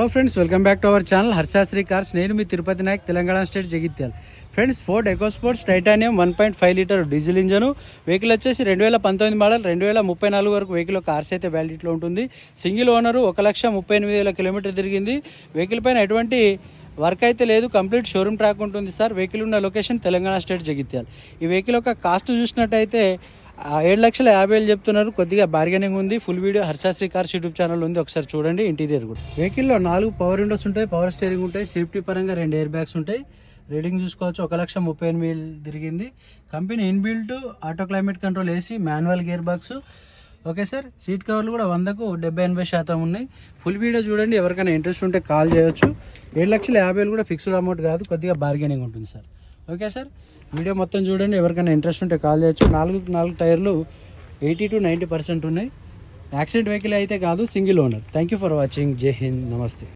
Hello friends, welcome back to our channel Harshasri cars. నేను మీ Tirupati Nayak, Telangana state, Jagtial. Friends, Ford EcoSports titanium 1.5 litre diesel engine vehicle వచ్చేసి 2019 model. 2034 వరకు vehicle cars అయితే వ్యాలిడిటీలో ఉంటుంది. Single owner 1,38,000 kilometre తిరిగింది. Vehicle పైన ఎటువంటి వర్క్ అయితే లేదు, కంప్లీట్ షోరూమ్ ట్రాక్ ఉంటుంది సార్. వెహికల్ ఉన్న లొకేషన్ తెలంగాణ స్టేట్, జగిత్యాల. ఈ వెహికల్ యొక్క కాస్ట్ చూసినట్టయితే 7,50,000 చెప్తున్నారు. కొద్దిగా బార్గెనింగ్ ఉంది. Full video Harsha Sri cars YouTube channel ఉంది, ఒకసారి చూడండి. ఇంటీరియర్ కూడా వెహికల్లో 4 పవర్ విండోస్ ఉంటాయి, పవర్ స్టీరింగ్ ఉంటాయి, సేఫ్టీ పరంగా 2 ఎయిర్ బ్యాగ్స్ ఉంటాయి. రీడింగ్ చూసుకోవచ్చు, 1,38,000 తిరిగింది. Company inbuilt auto climate control, AC, manual gear box. Okay sir, seat కవర్లు కూడా 100కు 70-80% ఉన్నాయి. ఫుల్ వీడియో చూడండి. ఎవరికైనా ఇంట్రెస్ట్ ఉంటే కాల్ చేయొచ్చు. 7,50,000 కూడా ఫిక్స్డ్ అమౌంట్ కాదు, కొద్దిగా బార్గెనింగ్ ఉంటుంది సార్. ఓకే సార్, వీడియో మొత్తం చూడండి. ఎవరికైనా ఇంట్రెస్ట్ ఉంటే కాల్ చేయొచ్చు. 4 టైర్లు 80 to 90% ఉన్నాయి. యాక్సిడెంట్ వెహికల్ అయితే కాదు, single owner. Thank you for watching. జై హింద్, నమస్తే.